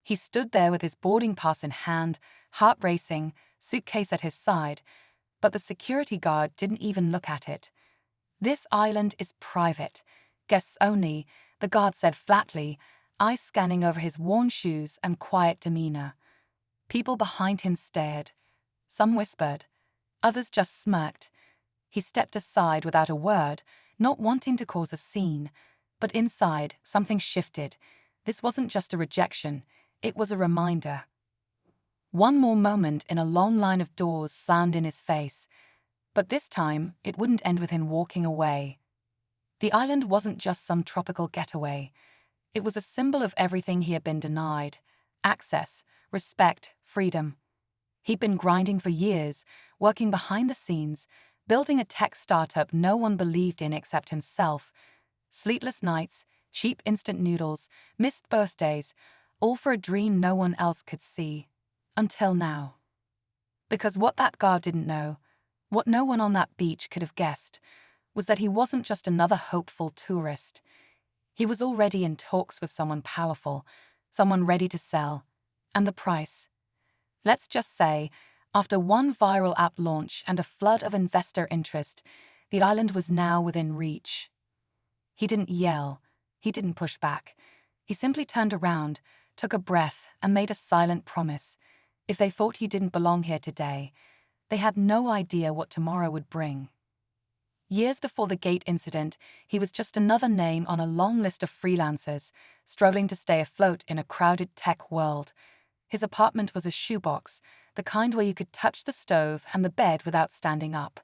He stood there with his boarding pass in hand, heart racing, suitcase at his side, but the security guard didn't even look at it. "This island is private. Guests only," the guard said flatly, eyes scanning over his worn shoes and quiet demeanor. People behind him stared. Some whispered. Others just smirked. He stepped aside without a word, not wanting to cause a scene. But inside, something shifted. This wasn't just a rejection, it was a reminder. One more moment in a long line of doors slammed in his face. But this time, it wouldn't end with him walking away. The island wasn't just some tropical getaway. It was a symbol of everything he had been denied: access, respect, freedom. He'd been grinding for years, working behind the scenes, building a tech startup no one believed in except himself. Sleepless nights, cheap instant noodles, missed birthdays, all for a dream no one else could see. Until now. Because what that guard didn't know, what no one on that beach could have guessed, was that he wasn't just another hopeful tourist. He was already in talks with someone powerful, someone ready to sell. And the price? Let's just say, after one viral app launch and a flood of investor interest, the island was now within reach. He didn't yell. He didn't push back. He simply turned around, took a breath, and made a silent promise. If they thought he didn't belong here today, they had no idea what tomorrow would bring. Years before the gate incident, he was just another name on a long list of freelancers, struggling to stay afloat in a crowded tech world. His apartment was a shoebox, the kind where you could touch the stove and the bed without standing up.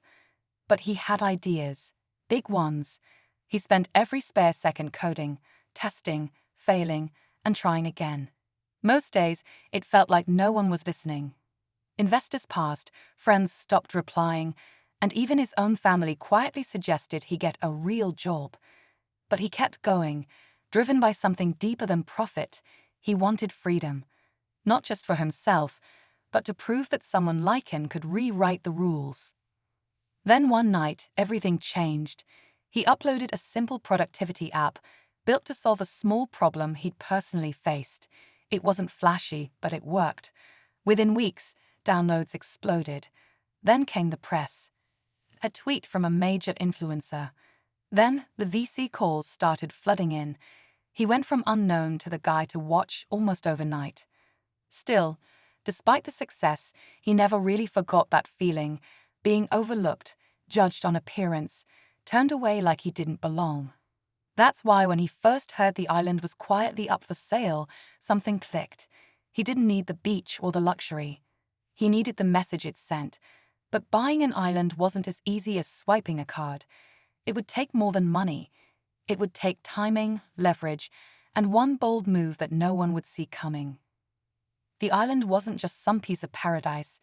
But he had ideas, big ones. He spent every spare second coding, testing, failing, and trying again. Most days, it felt like no one was listening. Investors passed, friends stopped replying, and even his own family quietly suggested he get a real job. But he kept going, driven by something deeper than profit. He wanted freedom, not just for himself, but to prove that someone like him could rewrite the rules. Then one night, everything changed. He uploaded a simple productivity app, built to solve a small problem he'd personally faced. It wasn't flashy, but it worked. Within weeks, downloads exploded. Then came the press. A tweet from a major influencer. Then the VC calls started flooding in. He went from unknown to the guy to watch almost overnight. Still, despite the success, he never really forgot that feeling, being overlooked, judged on appearance, turned away like he didn't belong. That's why when he first heard the island was quietly up for sale, something clicked. He didn't need the beach or the luxury. He needed the message it sent. But buying an island wasn't as easy as swiping a card. It would take more than money. It would take timing, leverage, and one bold move that no one would see coming. The island wasn't just some piece of paradise.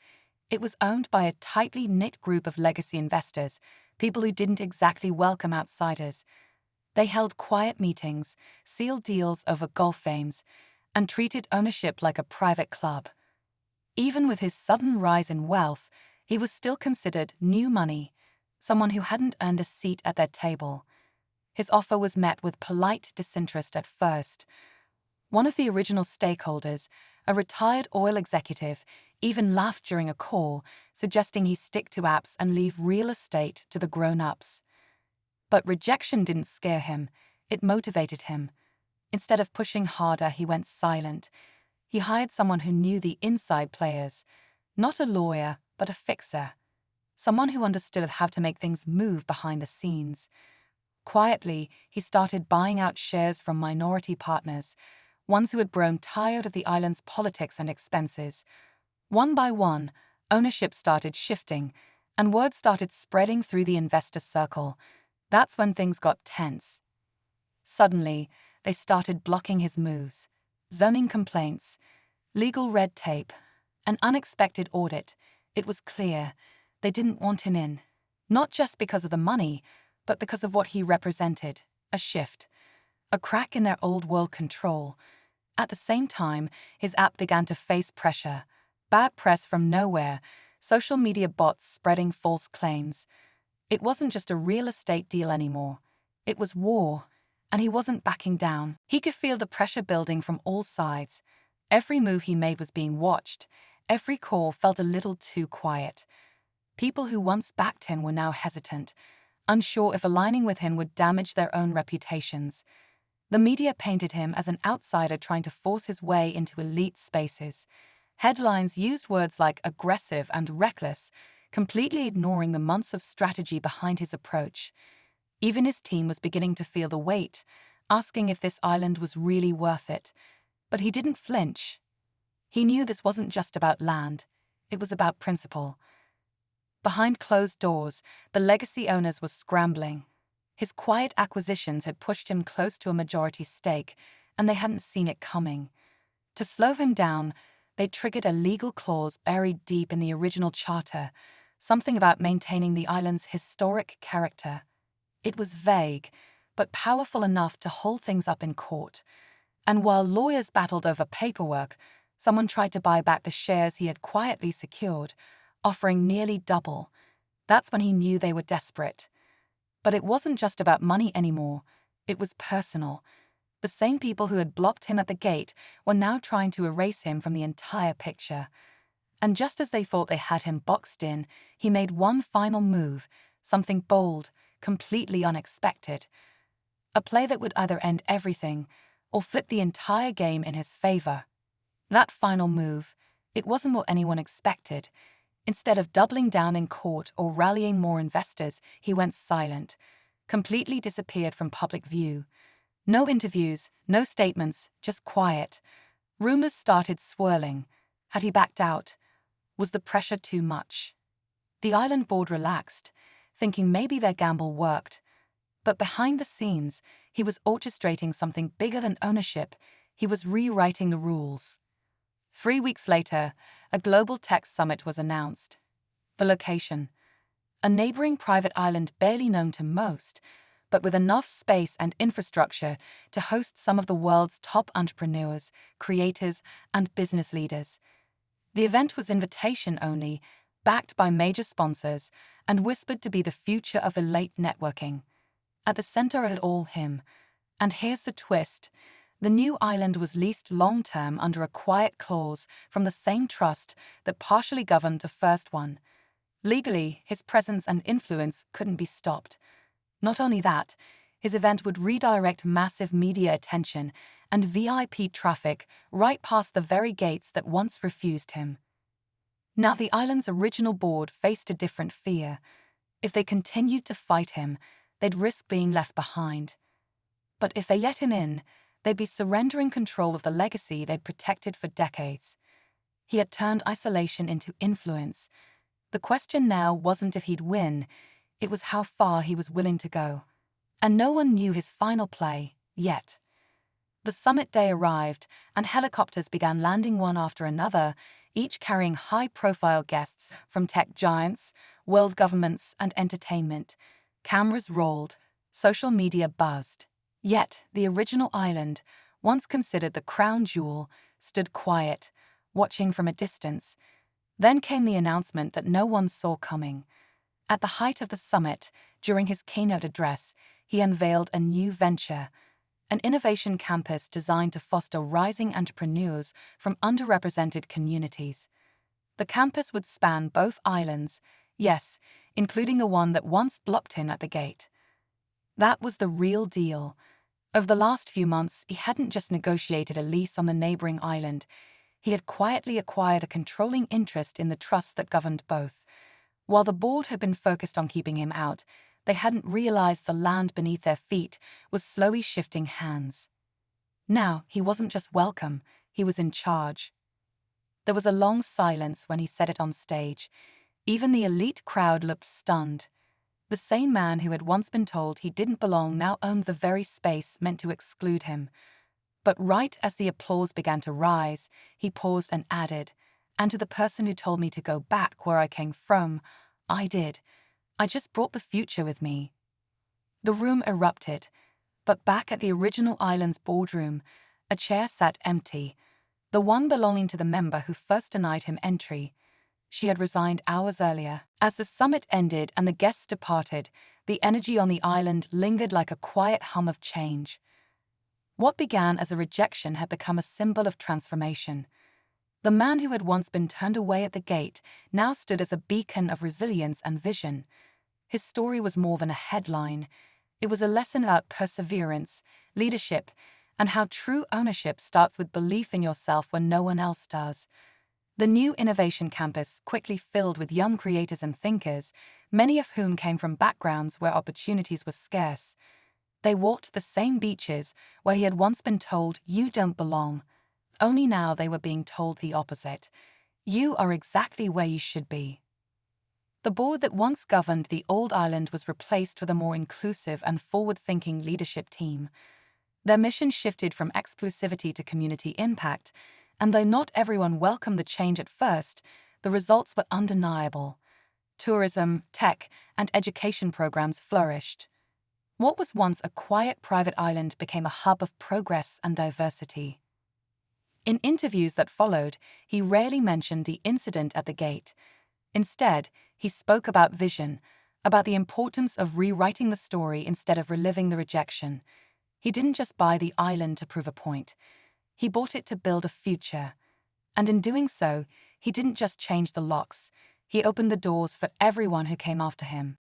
It was owned by a tightly knit group of legacy investors, people who didn't exactly welcome outsiders. They held quiet meetings, sealed deals over golf fames, and treated ownership like a private club. Even with his sudden rise in wealth, he was still considered new money, someone who hadn't earned a seat at their table. His offer was met with polite disinterest at first. One of the original stakeholders, a retired oil executive, even laughed during a call, suggesting he stick to apps and leave real estate to the grown-ups. But rejection didn't scare him, it motivated him. Instead of pushing harder, he went silent. He hired someone who knew the inside players, not a lawyer, but a fixer. Someone who understood how to make things move behind the scenes. Quietly, he started buying out shares from minority partners, ones who had grown tired of the island's politics and expenses. One by one, ownership started shifting, and word started spreading through the investor circle. That's when things got tense. Suddenly, they started blocking his moves. Zoning complaints, legal red tape, an unexpected audit. It was clear they didn't want him in, not just because of the money, but because of what he represented: a shift, a crack in their old-world control. At the same time, his app began to face pressure, bad press from nowhere, social media bots spreading false claims. It wasn't just a real estate deal anymore. It was war, and he wasn't backing down. He could feel the pressure building from all sides. Every move he made was being watched. Every call felt a little too quiet. People who once backed him were now hesitant, unsure if aligning with him would damage their own reputations. The media painted him as an outsider trying to force his way into elite spaces. Headlines used words like aggressive and reckless, completely ignoring the months of strategy behind his approach. Even his team was beginning to feel the weight, asking if this island was really worth it. But he didn't flinch. He knew this wasn't just about land, it was about principle. Behind closed doors, the legacy owners were scrambling. His quiet acquisitions had pushed him close to a majority stake, and they hadn't seen it coming. To slow him down, they triggered a legal clause buried deep in the original charter, something about maintaining the island's historic character. It was vague, but powerful enough to hold things up in court. And while lawyers battled over paperwork, someone tried to buy back the shares he had quietly secured, offering nearly double. That's when he knew they were desperate. But it wasn't just about money anymore. It was personal. The same people who had blocked him at the gate were now trying to erase him from the entire picture. And just as they thought they had him boxed in, he made one final move, something bold, completely unexpected. A play that would either end everything or flip the entire game in his favor. That final move, it wasn't what anyone expected. Instead of doubling down in court or rallying more investors, he went silent, completely disappeared from public view. No interviews, no statements, just quiet. Rumors started swirling. Had he backed out? Was the pressure too much? The island board relaxed, thinking maybe their gamble worked. But behind the scenes, he was orchestrating something bigger than ownership. He was rewriting the rules. 3 weeks later, a global tech summit was announced. The location: a neighboring private island barely known to most, but with enough space and infrastructure to host some of the world's top entrepreneurs, creators, and business leaders. The event was invitation only, backed by major sponsors, and whispered to be the future of elite networking. At the center of it all, him. And here's the twist. The new island was leased long-term under a quiet clause from the same trust that partially governed the first one. Legally, his presence and influence couldn't be stopped. Not only that, his event would redirect massive media attention and VIP traffic right past the very gates that once refused him. Now the island's original board faced a different fear. If they continued to fight him, they'd risk being left behind. But if they let him in, they'd be surrendering control of the legacy they'd protected for decades. He had turned isolation into influence. The question now wasn't if he'd win, it was how far he was willing to go. And no one knew his final play, yet. The summit day arrived, and helicopters began landing one after another, each carrying high-profile guests from tech giants, world governments, and entertainment. Cameras rolled, social media buzzed. Yet, the original island, once considered the crown jewel, stood quiet, watching from a distance. Then came the announcement that no one saw coming. At the height of the summit, during his keynote address, he unveiled a new venture, an innovation campus designed to foster rising entrepreneurs from underrepresented communities. The campus would span both islands, yes, including the one that once blocked him at the gate. That was the real deal. Over the last few months, he hadn't just negotiated a lease on the neighboring island. He had quietly acquired a controlling interest in the trust that governed both. While the board had been focused on keeping him out, they hadn't realized the land beneath their feet was slowly shifting hands. Now, he wasn't just welcome, he was in charge. There was a long silence when he said it on stage. Even the elite crowd looked stunned. The same man who had once been told he didn't belong now owned the very space meant to exclude him. But right as the applause began to rise, he paused and added, "And to the person who told me to go back where I came from, I did. I just brought the future with me." The room erupted, but back at the original island's boardroom, a chair sat empty, the one belonging to the member who first denied him entry. She had resigned hours earlier. As the summit ended and the guests departed, the energy on the island lingered like a quiet hum of change. What began as a rejection had become a symbol of transformation. The man who had once been turned away at the gate now stood as a beacon of resilience and vision. His story was more than a headline. It was a lesson about perseverance, leadership, and how true ownership starts with belief in yourself when no one else does. The new innovation campus quickly filled with young creators and thinkers, many of whom came from backgrounds where opportunities were scarce. They walked the same beaches where he had once been told, "You don't belong." Only now they were being told the opposite. "You are exactly where you should be." The board that once governed the old island was replaced with a more inclusive and forward-thinking leadership team. Their mission shifted from exclusivity to community impact, and though not everyone welcomed the change at first, the results were undeniable. Tourism, tech, and education programs flourished. What was once a quiet private island became a hub of progress and diversity. In interviews that followed, he rarely mentioned the incident at the gate. Instead, he spoke about vision, about the importance of rewriting the story instead of reliving the rejection. He didn't just buy the island to prove a point. He bought it to build a future. And in doing so, he didn't just change the locks. He opened the doors for everyone who came after him.